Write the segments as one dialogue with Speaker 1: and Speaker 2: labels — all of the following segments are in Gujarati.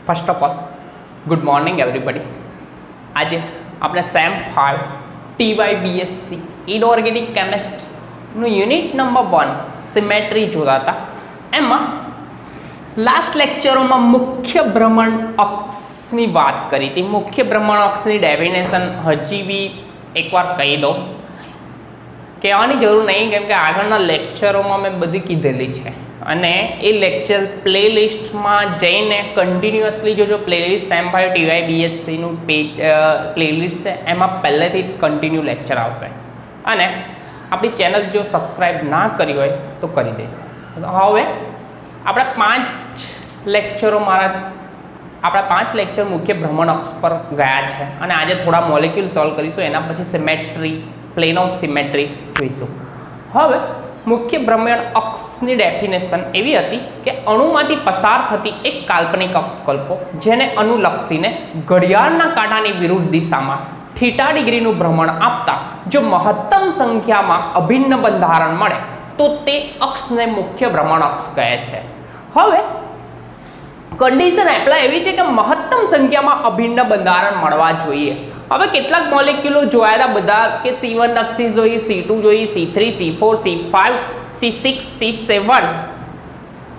Speaker 1: First of all good morning everybody. આજે આપણે સેમ 5 TYBSc ઇનઓર્ગેનિક કેમિસ્ટ્રીનું યુનિટ નંબર 1 સિમેટ્રી જોતા હતા. એમાં લાસ્ટ લેક્ચરોમાં મુખ્ય ભ્રમણ અક્ષની વાત કરી હતી. મુખ્ય ભ્રમણ અક્ષની ડેફિનેશન હજી બી એકવાર કહી દો, કહેવાની જરૂર નહીં કેમ કે આગળના લેક્ચરોમાં મેં બધી કીધેલી છે અને એ લેક્ચર પ્લેલિસ્ટમાં જઈને કન્ટિન્યુઅસલી જોજો. પ્લેલિસ્ટ સેમ 5 TYBScનું પેજ પ્લેલિસ્ટ છે, એમાં પહેલેથી જ કન્ટિન્યુ લેક્ચર આવશે. અને આપણી ચેનલ જો સબસ્ક્રાઈબ ના કરી હોય તો કરી દેજો. હવે આપણે 5 લેક્ચર મુખ્ય ભ્રમણ અક્ષ પર ગયા છે અને આજે થોડા મોલેક્યુલ સોલ્વ કરીશું. એના પછી સિમેટ્રી, પ્લેન ઓફ સિમેટ્રી જોઈશું. હવે મુખ્ય ભ્રમણ અક્ષની ડેફિનેશન એવી હતી કે અણુમાંથી પસાર થતી એક કાલ્પનિક અક્ષ કલ્પો, જેને અનુલક્ષીને ઘડિયાળના કાંટાની વિરુદ્ધ દિશામાં θ ડિગ્રીનું ભ્રમણ આપતા જો મહત્તમ સંખ્યામાં અભિન્ન બંધારણ મળે તો તે અક્ષને મુખ્ય ભ્રમણ અક્ષ કહે છે. હવે કન્ડિશન એપ્લાય એવી છે કે મહત્તમ સંખ્યામાં અભિન્ન બંધારણ મળવા જોઈએ. હવે કેટલાક મોલેક્યુલો જોયા હતા બધા કે C1 અક્ષી જોઈએ, C2 જોઈએ, C3, C4, C5, C6, C7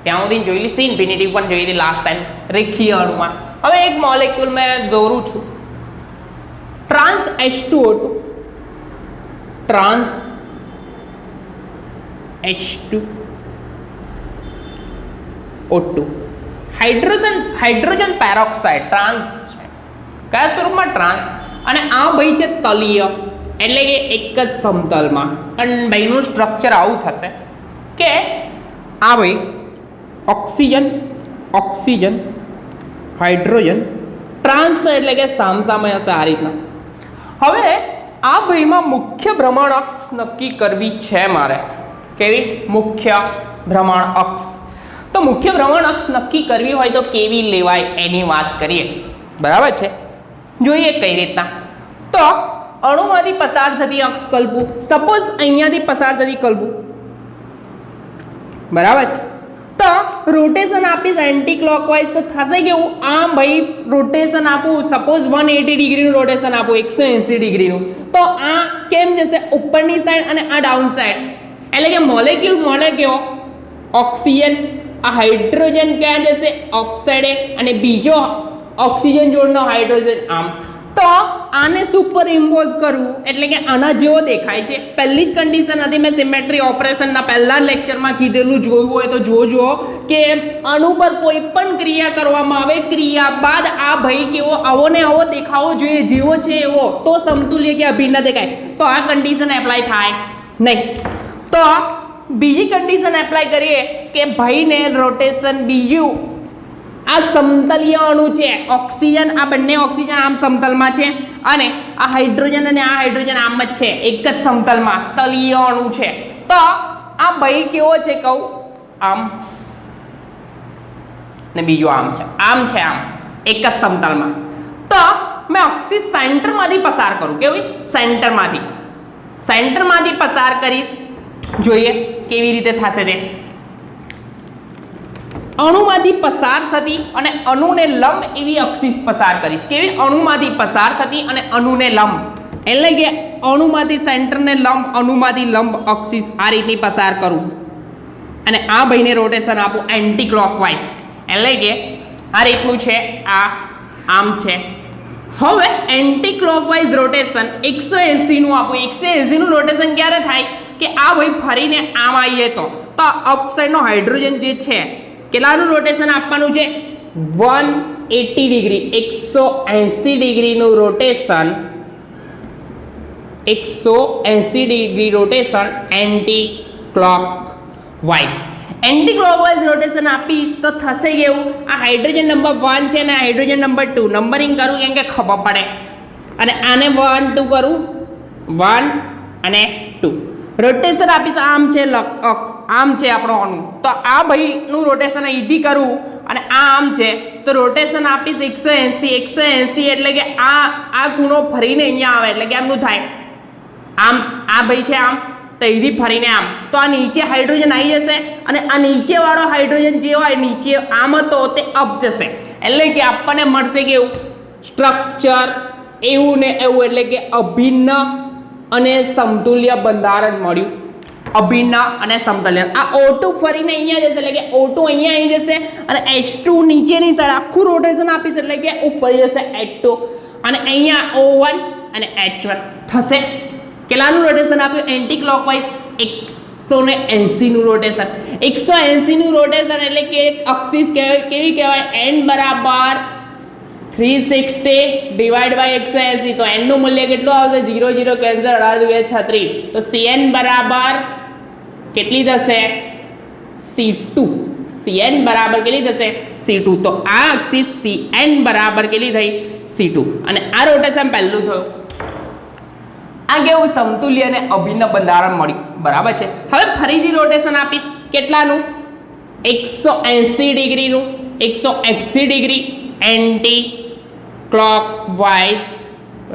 Speaker 1: ત્યાં સુધી જોયેલી, C ઇન્ફિનિટી પણ જોઈ હતી લાસ્ટ ટાઈમ રેખીય અણુમાં. હવે એક મોલેક્યુલ મેં દોરું છું, trans H2O2, trans H2O2, hydrogen peroxide trans છે. કયા સ્વરૂપમાં? ટ્રાન્સ. અને આ ભાઈ છે તલીય, એટલે કે એક જ સમતલમાં. અને ભાઈનું સ્ટ્રક્ચર આવું થશે કે આ ભાઈ ઓક્સિજન, ઓક્સિજન, હાઇડ્રોજન, ટ્રાન્સ એટલે કે સામસામે હશે આ રીતના. હવે આ ભાઈમાં મુખ્ય ભ્રમણ અક્ષ નક્કી કરવી છે મારે. કેવી? મુખ્ય ભ્રમણ અક્ષ. તો મુખ્ય ભ્રમણ અક્ષ નક્કી કરવી હોય તો કેવી લેવાય એની વાત કરીએ. બરાબર છે, જોઈએ કઈ રીતના. તો અણુમાંથી પસાર થતી અક્ષ કલ્પું. સપોઝ અહીંયાથી પસાર થતી કલ્પું, બરાબર છે. તો રોટેશન આપીશ એન્ટી ક્લોકવાઇઝ તો થશે કેવું? આમ ભાઈ રોટેશન આપું, સપોઝ 180 ડિગ્રીનું રોટેશન આપું, 180 ડિગ્રીનું, તો આ કેમ જશે? ઉપરની સાઈડ અને આ ડાઉન સાઈડ. એટલે કે મોલેક્યુલ મળે કેવો? ઓક્સિજન. આ હાઇડ્રોજન ક્યાં જશે? ઓક્સાઇડે. અને બીજો ઓક્સિજન જોડનો હાઇડ્રોજન આમ. તો આને સુપર ઇમ્પોઝ કરવું એટલે કે આના જેવો દેખાય છે. પહેલી જ કન્ડિશન હતી, મેં સિમેટ્રી ઓપરેશનના પહેલા લેક્ચરમાં કીધેલું. જોયું હોય તો જોજો કે અણુ પર કોઈ પણ ક્રિયા કરવામાં આવે, ક્રિયા બાદ આ ભાઈ કેવો આવો ને આવો દેખાવો જોઈએ, જેવો છે એવો, તો સમતુલ્ય કે અભિન્ન દેખાય. તો આ કન્ડિશન એપ્લાય થાય નહીં. તો બીજી કન્ડિશન એપ્લાય કરીએ કે ભાઈને રોટેશન બીજું, આ સમતલીય અણુ છે, ઓક્સિજન, આ બંને ઓક્સિજન આમ સમતલમાં છે અને આ હાઇડ્રોજન અને આ હાઇડ્રોજન આમ જ છે, એક જ સમતલમાં તલીય અણુ છે. તો આ ભાઈ કેવો છે કહું? આમ ને બીજો આમ છે, આમ છે, આમ એક જ સમતલમાં. તો મેં અક્ષિસ સેન્ટરમાંથી પસાર કરું. કેવી? સેન્ટરમાંથી પસાર કરીશ. જોઈએ કેવી રીતે થશે તે. અણુમાંથી પસાર થતી અને અણુને લંબ એવી અક્ષિસ પસાર કરીશ. કેવી? અણુમાંથી પસાર થતી અને અણુને લંબ, એટલે કે અણુમાંથી સેન્ટરને લંબ, અણુમાંથી લંબ અક્ષિસ આ રીતની પસાર કરું અને આ ભાઈને રોટેશન આપું એન્ટી ક્લોકવાઇઝ, એટલે કે આ રીતનું છે, આ આમ છે. હવે એન્ટી ક્લોકવાઇઝ રોટેશન 180નું આપું. 180નું રોટેશન ક્યારે થાય કે આ ભાઈ ફરીને આમ આવીએ તો અપસાઇડનો હાઇડ્રોજન જે છે કેટલાનું રોટેશન આપવાનું છે? 180 ડિગ્રી, 180 ડિગ્રીનું rotation, 180 degree rotation anti clockwise. Anti clockwise rotation આપીશ તો થશે કેવું? આ હાઇડ્રોજન નંબર 1 છે ને હાઇડ્રોજન નંબર 2, નંબરિંગ કરું કેમ કે ખબર પડે. અને આને 1 2 કરું, 1 અને 2. રોટેશન આપીશ, આમ છે આમ છે આપણો અણુ, તો આ ભાઈનું રોટેશન અહીંથી કરું અને આ આમ છે તો રોટેશન આપીશ 180 એટલે કે આ ખૂણો ફરીને અહીંયા આવે એટલે કે એમનું થાય આમ. આ ભાઈ છે આમ, તો અહીંથી ફરીને આમ, તો આ નીચે હાઇડ્રોજન આવી જશે અને આ નીચેવાળો હાઇડ્રોજન જે હોય નીચે આમ હતો તે અપ જશે, એટલે કે આપણને મળશે કેવું સ્ટ્રક્ચર એવું ને એવું, એટલે કે અભિન્ન અને સમતુલ્ય બંધારણ મળ્યું, અભિન્ન અને સમતુલ્ય. આ O2 ફરીને અહીંયા જશે, એટલે કે O2 અહીંયા આવી જશે અને H2 નીચેની સાઈડ આખું રોટેશન આપીશ, એટલે કે ઉપર જશે H2 અને અહીંયા O1 અને H1 થશે. કેટલાનું રોટેશન આપ્યું? એન્ટી ક્લોકવાઇઝ 180 નું રોટેશન. 180 નું રોટેશન એટલે કે એક્સિસ કેવી કહેવાય? n બરાબર 360 ડિવાઈડ બાય 180, તો n નું મૂલ્ય કેટલું આવશે? 0 0 કેન્સલ, 18 36, તો Cn બરાબર કેટલી થશે? C2. Cn બરાબર કેટલી થશે? C2. તો આ એક્સિસ Cn બરાબર કેટલી થઈ? C2. અને આ રોટેશન પહેલું થયું. આ કેવું સમતુલ્ય અને અભિન્ન બંધારણ મળ્યું, બરાબર છે. હવે ફરીથી રોટેશન આપીશ, કેટલાનું? 180 ડિગ્રીનું, 180 degree anti clockwise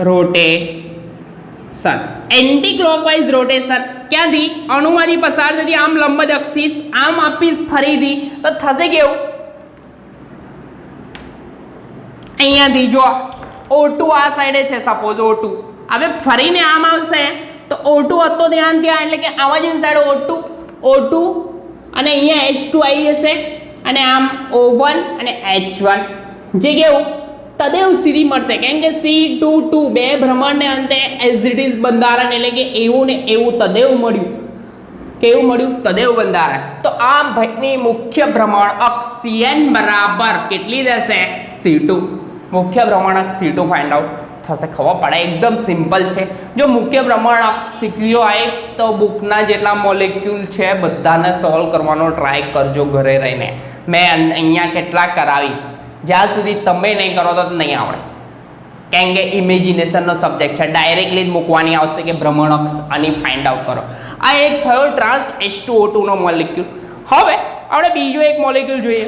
Speaker 1: rotation. Anti clockwise rotation ક્યાંથી? અણુમાંથી પસાર થતી આમ લંબદ અક્ષિસ આમ આપીશ ફરીથી, તો થશે કેવું? અહીંયાથી જો O2 આ સાઈડે છે, સપોઝ O2 હવે ફરીને આમ આવશે તો O2 હતો ધ્યાન ત્યાં, એટલે કે આવા જ સાઈડ O2 અને અહીંયા H2 આવી જશે અને આમ O1 અને H1 જે કેવું તદેવ સ્થિતિ મળશે, કેમ કે C2 બે ભ્રમણને અંતે એઝ ઇટ ઇઝ બંધારણ, એટલે કે એવું ને એવું તદેવ મળ્યું. કેવું મળ્યું? તદેવ બંધારણ. તો આ ભાઈની મુખ્ય ભ્રમણ અક્ષ Cn બરાબર કેટલી રહેશે? C2. મુખ્ય ભ્રમણ અક્ષ C2 ફાઇન્ડ આઉટ થશે. ખબર પડે, એકદમ સિમ્પલ છે. જો મુખ્ય ભ્રમણ અક્ષ શીખ્યો હોય તો બુકના જેટલા મોલેક્યુલ છે બધાને સોલ્વ કરવાનો ટ્રાય કરજો ઘરે રહીને. મેં અહીંયા કેટલા કરાવીશ, જ્યાં સુધી તમે નહીં કરો તો નહીં આવડે, કેમ કે ઇમેજિનેશનનો સબ્જેક્ટ છે. ડાયરેક્ટલી જ મૂકવાની આવશે કે ભ્રમણ અક્ષ આની ફાઇન્ડ આઉટ કરો. આ એક થયો ટ્રાન્સ H2O2 નો મોલેક્યુલ. હવે આપણે બીજો એક મોલેક્યુલ જોઈએ,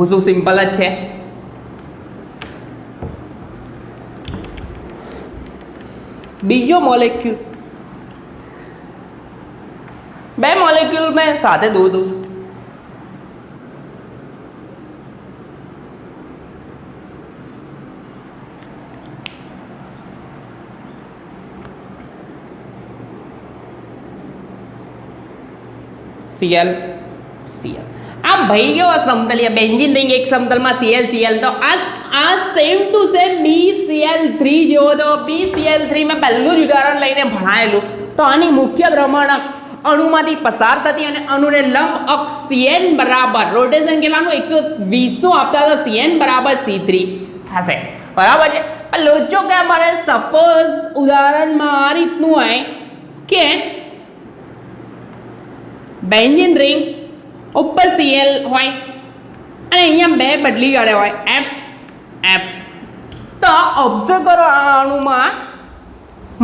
Speaker 1: શું સિમ્પલ જ છે. બીજો મોલેક્યુલ, બે મોલેક્યુલ મેં સાથે દો દઉં છું. Cl Cl. આ ભાઈ કેવો સમતલીય બેન્ઝીન રિંગ એક સમતલમાં Cl Cl, તો આ સેમ ટુ સેમ BCl3 જેવો તો BCl3 મેં પહેલું જ ઉદાહરણ લઈને ભણાયેલું. તો આની મુખ્ય ભ્રમણ અક્ષ અણુમાંથી પસાર થતી અને અણુને લંબ અક્ષ Cn બરાબર રોટેશન કેટલાનું 120 નું આપતા, તો Cn બરાબર C3 થશે, બરાબર છે. લોચો ક્યાં મળે? સપોઝ ઉદાહરણમાં આ રીતનું હોય કે બેન્ઝીન રિંગ ઉપર Cl હોય અને અહીંયા બે બદલી કરે હોય F F. તો ઓબ્ઝર્વ કરો આ અણુમાં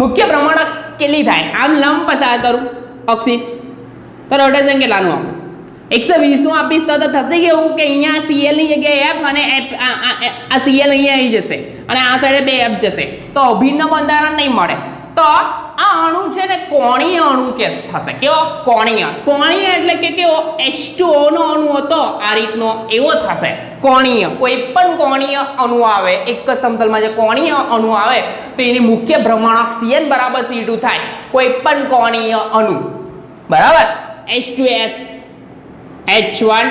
Speaker 1: મુખ્ય ભ્રમણ અક્ષ કેટલી થાય? આમ લંબ પસાર કરું અક્ષિસ, તો રોટેશન કેટલાનું આપું? 120 નું આપીશ તો થશે કેવું કે અહીંયા Cl ની જગ્યાએ F અને આ Cl અહીંયા આવી જશે અને આ સાઈડે બે F જશે, તો અભિન્ન બંધારણ નહીં મળે. તો આ અણુ છે ને કોણીય અણુ કે થશે. કેવો? કોણીય. કોણીય એટલે કે કેવો? H2O નો અણુ હતો આ રીતનો, એવો થશે કોણીય. કોઈ પણ કોણીય અણુ આવે એક જ સમતલમાં, જે કોણીય અણુ આવે તો એની મુખ્ય ભ્રમણક Cn બરાબર C2 થાય. કોઈ પણ કોણીય અણુ, બરાબર, H2S H1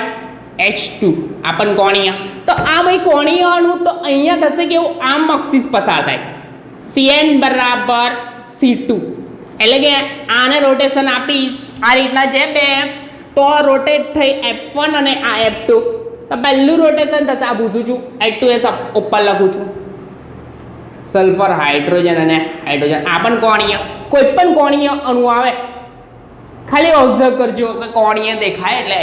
Speaker 1: H2 આ પણ કોણીય. તો આ ભાઈ કોણીય અણુ તો અહીંયા થશે કેવું? આમ અક્ષિસ પસાર થાય, Cn બરાબર C2, એટલે કે આને રોટેશન આપીશ આ રીતના છે બે F, તો રોટેટ થઈ F1 અને આ F2, તો પહેલું રોટેશન થશે. આ ભૂસું છું H2S ઉપર લખું છું, સલ્ફર હાઇડ્રોજન અને હાઇડ્રોજન. આ પણ કોણીય, કોઈ પણ કોણીય અણુ આવે ખાલી ઓબ્ઝર્વ કરજો કે કોણીય દેખાય એટલે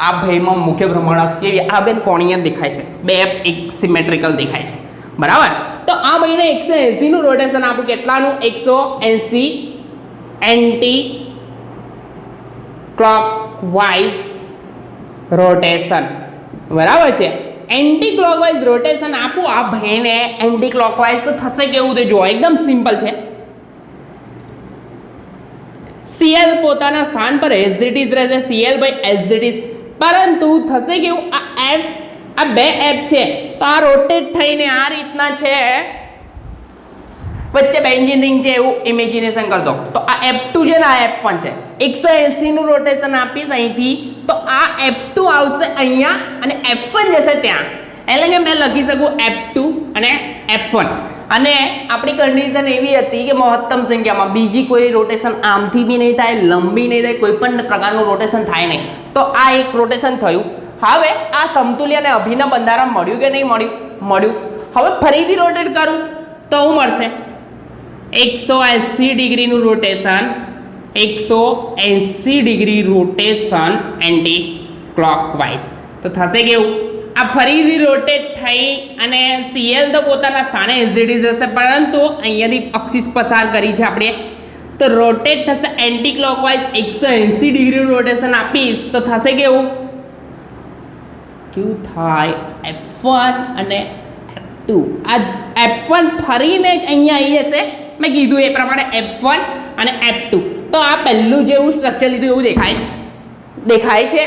Speaker 1: આ ભાઈમાં મુખ્ય ભ્રમણ અક્ષ કેવી? આ બેન કોણીય દેખાય છે, બે F એક સિમેટ્રિકલ દેખાય છે, બરાબર. તો આ ભાઈને 180 નું રોટેશન આપું. કેટલાનું? 180 એન્ટી ક્લોકવાઇઝ રોટેશન, બરાબર છે. એન્ટી ક્લોકવાઇઝ રોટેશન આપું આ ભાઈને એન્ટી ક્લોકવાઇઝ, તો થશે કેવું? તે જો એકદમ સિમ્પલ છે. Cl પોતાના સ્થાન પર એઝ ઇટ ઇઝ રહેશે, Cl by as it is, પરંતુ થશે કેવું, આ F, આ બે F છે તો આ રોટેટ થઈને આ રીતના છે, વચ્ચે બેન્ઝીન રિંગ છે એવું ઇમેજિનેશન કર દો. તો આ F2 છે ને આ F1 છે, 180 નું રોટેશન આપીશ અહીંથી તો આ F2 આવશે અહીંયા અને F1 જશે ત્યાં, એટલે કે મેં લખી શકું F2 અને F1. અને આપણી કન્ડિશન એવી હતી કે મહત્તમ સંખ્યામાં બીજી કોઈ રોટેશન આમથી બી નહીં થાય, લંબી નહીં થાય, કોઈ પણ પ્રકારનું રોટેશન થાય નહીં. તો આ એક રોટેશન થયું. હવે આ સમતુલ્ય અને અભિન્ન બંધારણ મળ્યું કે નહીં મળ્યું? મળ્યું. હવે ફરીથી રોટેટ કરું તો શું મળશે? 180 ડિગ્રીનું rotation, 180 degree rotation anti clockwise. તો થશે કેવું, આ ફરીથી રોટેટ થઈ અને Cl તો પોતાના સ્થાને એઝ ઇટ ઇઝ હશે, પરંતુ અહીંયાથી અક્ષિસ પસાર કરી છે આપણે, તો રોટેટ થશે એન્ટી ક્લોકવાઇઝ. 180 ડિગ્રીનું રોટેશન આપીશ તો થશે કેવું, કેવું થાય, F1 અને F2. આ F1 ફરીને અહીંયા આવી જશે, મેં કીધું એ પ્રમાણે F1 અને F2. તો આ પહેલું જેવું સ્ટ્રક્ચર લીધું એવું દેખાય છે,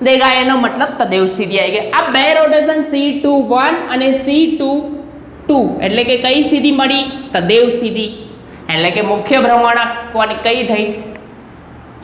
Speaker 1: દેખાય એનો મતલબ તદેવ સ્થિતિ આવી ગઈ. આ બે રોટેશન C21 અને C22 એટલે કે કઈ સ્થિતિ મળી? તદેવ સ્થિતિ. એટલે કે મુખ્ય ભ્રમણાક્ષ કોની કઈ થઈ?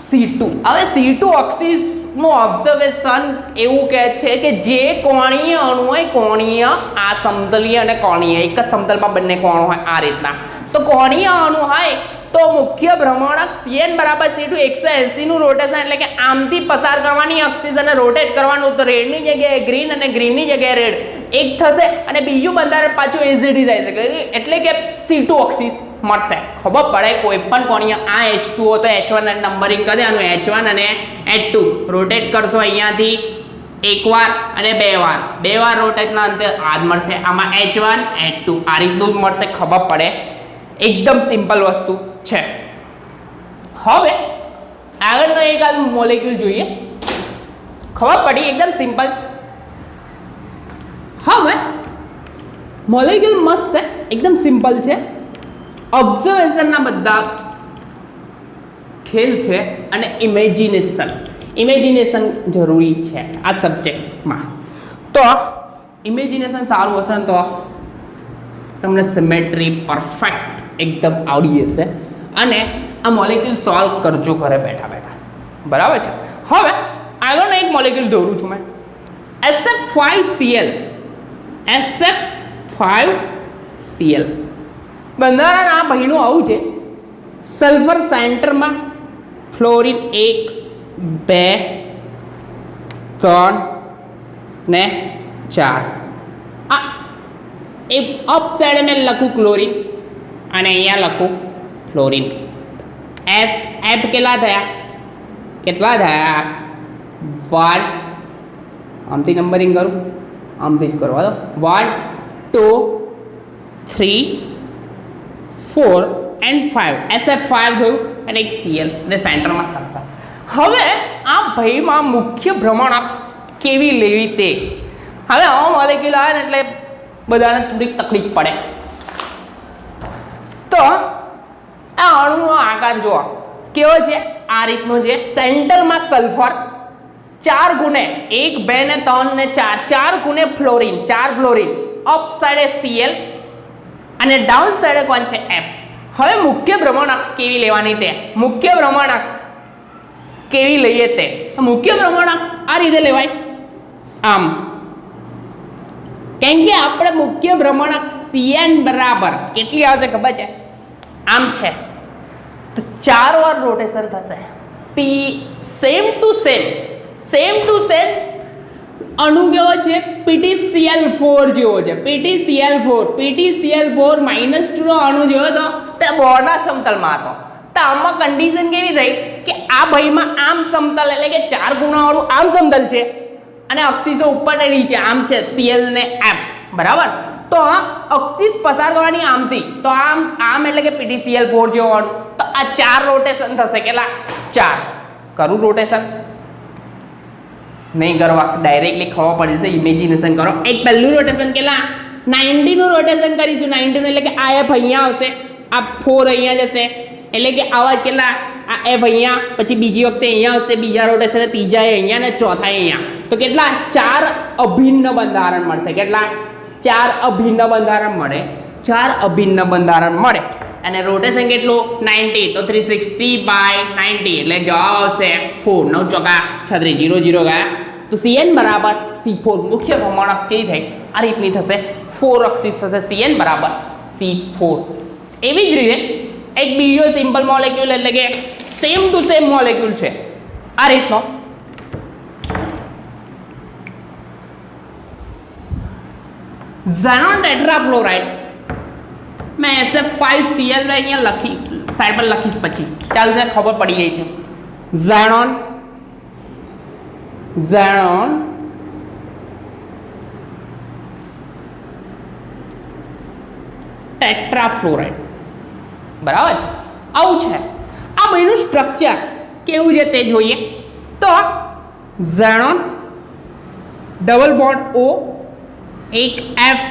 Speaker 1: C2. હવે C2 અક્ષિસનું ઓબ્ઝર્વેશન એવું કહે છે કે જે કોણીય અણુ હોય, કોણીય, આ સમતલીય અને કોણીય, એક જ સમતલમાં બંને કોણ હોય આ રીતના, તો કોણીય અણુ હોય તો મુખ્ય ભ્રમણાક્ષ Cn બરાબર C2, 180 નું રોટેશન એટલે કે આમથી પસાર કરવાની અક્ષિસ અને રોટેટ કરવાનું, તો રેડની જગ્યાએ ગ્રીન અને ગ્રીનની જગ્યાએ રેડ એક થશે અને બીજું બંધારણ પાછું એઝ ઇટ ઇઝ આવી શકે, એટલે કે C2 અક્ષિસ મળશે. ખબર પડે કોઈ પણ કોણીય, આ H2 તો H1 અને નંબરિંગ કરી દેવાનું, H1 અને H2 રોટેટ કરશો અહીંયાથી એકવાર અને બે વાર રોટેટના અંતે આ જ મળશે. આમાં H1 H2 આ રીતનું જ મળશે, ખબર પડે. એકદમ સિમ્પલ વસ્તુ છે. હવે આગળનો એક આ મોલેક્યુલ જોઈએ, ખબર પડી, એકદમ સિમ્પલ. હવે મોલેક્યુલ મસ્ત છે, એકદમ સિમ્પલ છે, ઓબ્ઝર્વેશનના બધા ખેલ છે અને ઇમેજિનેશન જરૂરી છે આ સબ્જેક્ટમાં. તો ઇમેજિનેશન સારું હશે ને તો તમને સિમેટ્રી પરફેક્ટ એકદમ આવડી જશે અને આ મોલેક્યુલ સોલ્વ કરજો ઘરે બેઠા બેઠા, બરાબર છે. હવે આગળનો એક મોલેક્યુલ દોરું છું મેં, SF5Cl. SF5Cl બંધારણ આ ભાઈનું આવું છે, સલ્ફર સેન્ટરમાં, ફ્લોરિન 1 2 3 ને 4. આ એક અપ સાઈડે મેં લખું ક્લોરિન અને અહીંયા લખું ફ્લોરિન. SF કેટલા થયા? 1, આમથી નંબરિંગ કરું, આમથી જ કરવા દો, 1 2 3 4 and 5. SF5 થયું અને એક Cl અને સેન્ટરમાં સલ્ફર. હવે આ ભાઈમાં મુખ્ય ભ્રમણાક્ષ કેવી લેવી તે, હવે આવા મોલેક્યુલ આવે ને એટલે બધાને થોડીક તકલીફ પડે. તો આ અણુનો આકાર જુઓ કેવો છે, આ રીતનો છે. સેન્ટરમાં સલ્ફર, 4 ગુણે 1 2 ને 3 ને 4 ગુણે ફ્લોરિન, 4 ફ્લોરિન, અપ સાઈડે Cl અને ડાઉન સાઈડે કોણ છે? F. હવે મુખ્ય ભ્રમણાક્ષ કેવી લેવાની તે, મુખ્ય ભ્રમણાક્ષ કેવી લઈએ તે, મુખ્ય ભ્રમણાક્ષ આ રીતે લેવાય, આમ, કેમ કે આપણે મુખ્ય ભ્રમણાક્ષ Cn બરાબર કેટલી આવશે ખબર છે? આમ છે, તો 4 વાર રોટેશન થશે. P સેમ ટુ સેમ અણુ કેવો છે? PtCl4 જેવો છે, PtCl4 -2 નો અણુ જેવો હતો તે બોર્ડના સમતલમાં હતો. તો આમાં કન્ડિશન કેવી થઈ કે આ ભાઈમાં આમ સમતલ એટલે કે 4 ગુણાવાળું આમ સમતલ છે અને અક્ષિસો ઉપર ને નીચે આમ છે, Cl ને F, બરાબર. તો આ અક્ષિસ પસાર કરવાની આમથી, તો આમ એટલે કે PtCl4 જેવો અણુ, તો આ 4 રોટેશન થશે. કેટલા? 4. કરું રોટેશન? નહીં કરવા, ડાયરેક્ટલી ખબર પડી જશે, ઇમેજિનેશન કરો. એક પહેલું રોટેશન કેટલા? 90 નું રોટેશન કરીશું. 90 નું એટલે કે આ F અહીંયા આવશે, આ 4 અહીંયા જશે, એટલે કે આવા કેટલા આ એફ અહીંયા, પછી બીજી વખતે અહીંયા આવશે, બીજા રોટેશન ત્રીજા અહીંયા ને ચોથા અહીંયા, તો કેટલા 4 અભિન્ન બંધારણ મળશે. કેટલા 4 અભિન્ન બંધારણ મળે. 4 અભિન્ન બંધારણ મળે અને રોટેશન કેટલું 90, તો 360/90 એટલે જવાબ આવશે 4. 9 ચોકા 36, 0 0 ગયા, તો Cn બરાબર C4. મુખ્ય ભ્રમણક કેવી થઈ આ રીતની થશે, 4 અક્ષિસ થશે. Cn બરાબર C4. એવી જ રીતે એક બીજો સિમ્પલ મોલેક્યુલ એટલે કે સેમ ટુ સેમ મોલેક્યુલ છે આ રીતનો. ઝેનોન ટેટ્રાફ્લોરાઇડ. मैं SF5Cl અહીંયા લખી સાઈડ પર લખીશ, પછી ચાલશે, ખબર પડી ગઈ છે. ઝેનોન ટેટ્રાફ્લોરાઇડ બરાબર છે. આવું છે. આ બેનું સ્ટ્રક્ચર કેવું છે તે જોઈએ. તો ઝેનોન ડબલ બોન્ડ O, એક F,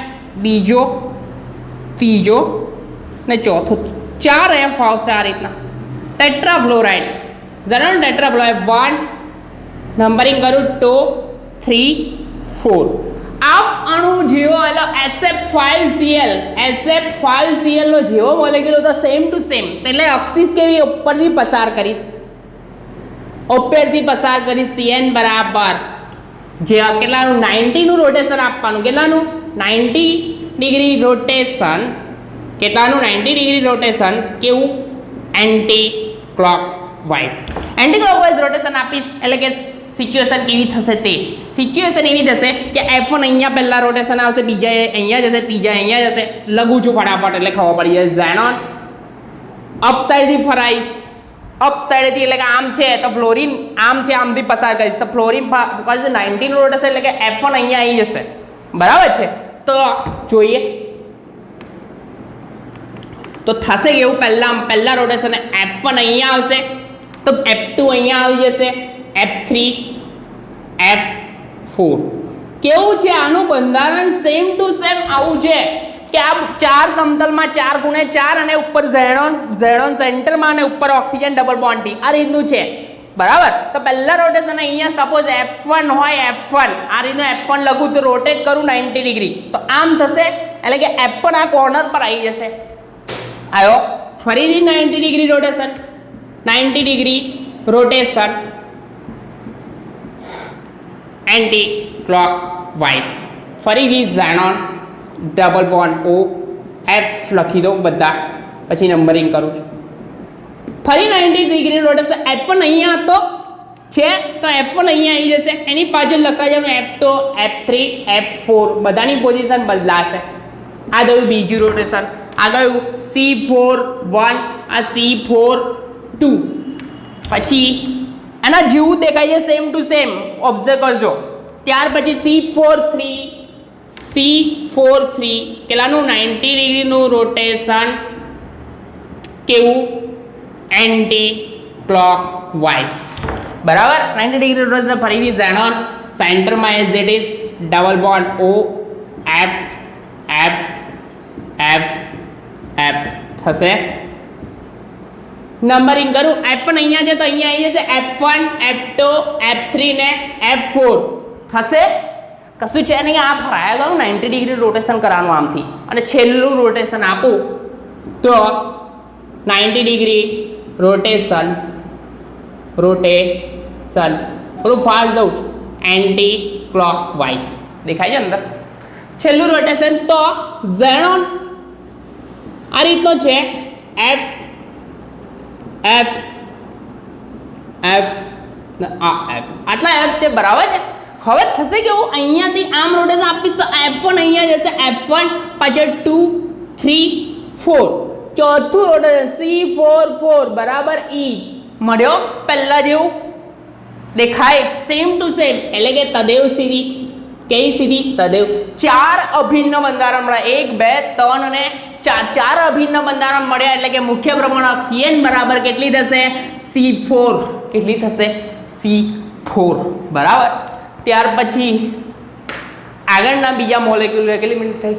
Speaker 1: બીજો, ત્રીજો ને ચોથો, 4 F આવશે આ રીતના. ટેટ્રાફ્લોરાઇડ, ઝેનોન ટેટ્રાફ્લોરાઇડ 1 નંબરિંગ કરું 2 3 4. આ અણુ જેવો એટલે SF5Cl નો જેવો મોલેક્યુલ હતો સેમ ટુ સેમ, એટલે અક્ષિસ કેવી ઉપરથી પસાર કરીશ, Cn બરાબર જે કેટલાનું 90 નું રોટેશન આપવાનું. કેટલાનું 90 ડિગ્રી રોટેશન. કેટલાનું 90 ડિગ્રી રોટેશન. કેવું anti clockwise. Anti clockwise rotation આપીશ એટલે કે સિચ્યુએશન કેવી થશે તે સિચ્યુએશન એવી થશે કે F1 અહીંયા પહેલા રોટેશન આવશે, બીજા અહીંયા જશે, ત્રીજા અહીંયા જશે. લગું છું ફટાફટ એટલે ખબર પડી જાય. ઝેનોન અપ સાઈડથી ફરાઈશ, અપ સાઈડથી એટલે કે આમ છે તો ફ્લોરિન આમ છે આમથી પસાર કરીશ તો ફ્લોરિન 90 નું રોટેશન એટલે કે F1 અહીંયા આવી જશે. બરાબર છે. તો જોઈએ તો થશે કેવું, પહેલા રોટેશન F1 અહીંયા આવશે તો F2 અહીંયા આવી જશે, F3 F4. કેવું છે આનું બંધારણ સેમ ટુ સેમ આવું છે કે આ 4 સમતલમાં 4x4 અને ઉપર ઝેનોન સેન્ટરમાં અને ઉપર ઓક્સિજન ડબલ બોન્ડ આ રીતનું છે. બરાબર. તો પહેલા રોટેશન અહીંયા સપોઝ F1 હોય, F1 આ રીતનું F1 લખું તો રોટેટ કરું 90 ડિગ્રી તો આમ થશે એટલે કે F1 આ કોર્નર પર આવી જશે. આવ્યો. ફરીથી 90 degree rotation, 90 degree rotation anti clockwise. ફરીથી xenon double bond O, F લખી દો બધા, પછી નંબરિંગ કરું છું. ફરી 90 ડિગ્રી રોટેશન F1 અહીંયા તો છે તો F1 અહીંયા આવી જશે, એની પાછળ લખાઈ જવાનું F2 F3 F4 બધાની પોઝિશન બદલાશે. આ થયું બીજું રોટેશન. આગળ C4 1 આ C4 2 પછી એના જેવું દેખાય છે સેમ ટુ સેમ, ઓબ્ઝર્વ કરજો. ત્યાર પછી C4 3 કેટલાનું 90 ડિગ્રીનું રોટેશન. કેવું એન્ટી ક્લોકવાઇઝ. બરાબર. 90 ડિગ્રી રોટેશન ફરીથી ઝેનોન સેન્ટરમાં as it is double bond O, F F F F થશે. નંબરિંગ કરું F1 અહીંયા છે તો અહીંયા આવી જશે F1 F2 F3 ને F4 થશે. કશું છે નહીં, આ ફરાયા કરું 90 ડિગ્રી રોટેશન કરવાનું આમથી અને છેલ્લું રોટેશન આપું તો 90 ડિગ્રી રોટેશન થોડું ફાસ્ટ દઉં છું, એન્ટી ક્લોકવાઇઝ દેખાય છે અંદર. છેલ્લું રોટેશન તો ઝેનોન આ રીતનો છે F F F આટલા F છે. બરાબર છે. હવે થશે કેવું, અહીંયાથી આમ રોટેશન આપીશ તો F1 અહીંયા જશે, F1 પાછળ 2 3 4 ચોથું રોટેશન C4 બરાબર E મળ્યો. પહેલા જેવું દેખાય સેમ ટુ સેમ એટલે કે તદેવ સ્થિતિ. કઈ સ્થિતિ? તદેવ. 4 અભિન્ન બંધારણ મળ્યા, 1 2 3 અને 4 અભિન્ન બંધારણ મળ્યા એટલે કે મુખ્ય પ્રમાણક Cn બરાબર કેટલી થશે? C4. કેટલી થશે? C4. બરાબર. ત્યાર પછી આગળના બીજા મોલેક્યુલ કેટલી મિનિટ થઈ?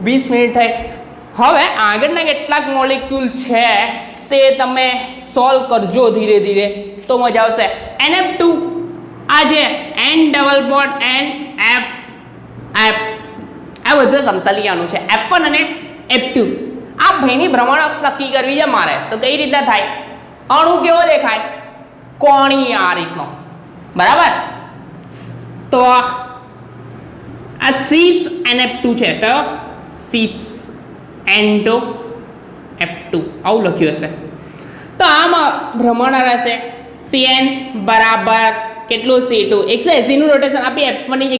Speaker 1: 20 મિનિટ થઈ. હવે આગળના કેટલાક મોલેક્યુલ છે તે તમે સોલ્વ કરજો ધીરે ધીરે તો મજા આવશે. NF2 આ જે N double bond N F F આ બધું સમતલિયાનું છે. F1 અને F2 આ ભાઈની ભ્રમણકક્ષ નક્કી કરવી છે મારે. તો કઈ રીતના થાય? અણુ કેવો દેખાય? કોણીય આ રીતનો, બરાબર. તો આ સીસ NF2 છે તો સીસ N2 F2 આવું લખ્યું હશે. તો આમાં ભ્રમણ રહેશે Cn બરાબર કેટલું C2 180 નું રોટેશન આપી F1 ની,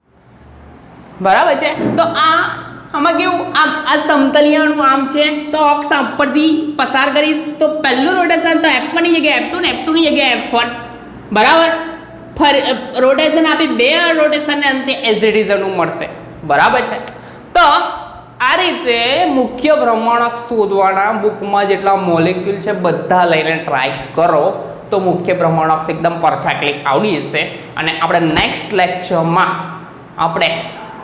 Speaker 1: બરાબર છે. તો આમાં કેવું આ સમતલિયાનું આમ છે તો અક્ષ ઉપરથી પસાર કરીશ તો પહેલું રોટેશન તો F1 ની જગ્યાએ F2 ને F2 ની જગ્યાએ F1, બરાબર. ફરી રોટેશન આપી બે રોટેશનને અંતે એઝ ઇટ ઇઝ નું મળશે, બરાબર છે. તો આ રીતે મુખ્ય ભ્રમણક શોધવાના બુકમાં જેટલા મોલેક્યુલ છે બધા લઈને ટ્રાય કરો તો મુખ્ય ભ્રમણક એકદમ પરફેક્ટલી આવડી જશે. અને આપણે નેક્સ્ટ લેક્ચરમાં આપણે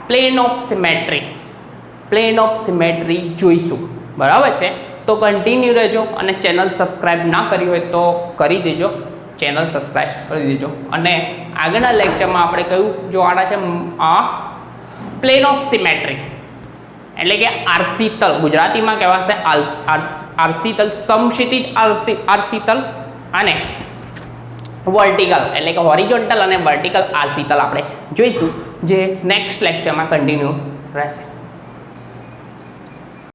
Speaker 1: પ્લેન ઓફ સિમેટ્રી જોઈશું, બરાબર છે. તો કન્ટિન્યુ રહેજો અને ચેનલ સબસ્ક્રાઇબ ના કરી હોય તો કરી દેજો, ચેનલ સબસ્ક્રાઇબ કરી દેજો. અને આગળના લેક્ચરમાં આપણે કયું જોવાના છે? આ પ્લેન ઓફ સિમેટ્રી એટલે કે આરસી તલ, ગુજરાતીમાં કહેવાશે આરસી તલ, સમક્ષિતિજ આરસી તલ અને વર્ટિકલ એટલે કે હોરિઝોન્ટલ અને વર્ટિકલ આરસી તલ આપણે જોઈશું, જે નેક્સ્ટ લેક્ચરમાં કન્ટિન્યુ રહેશે.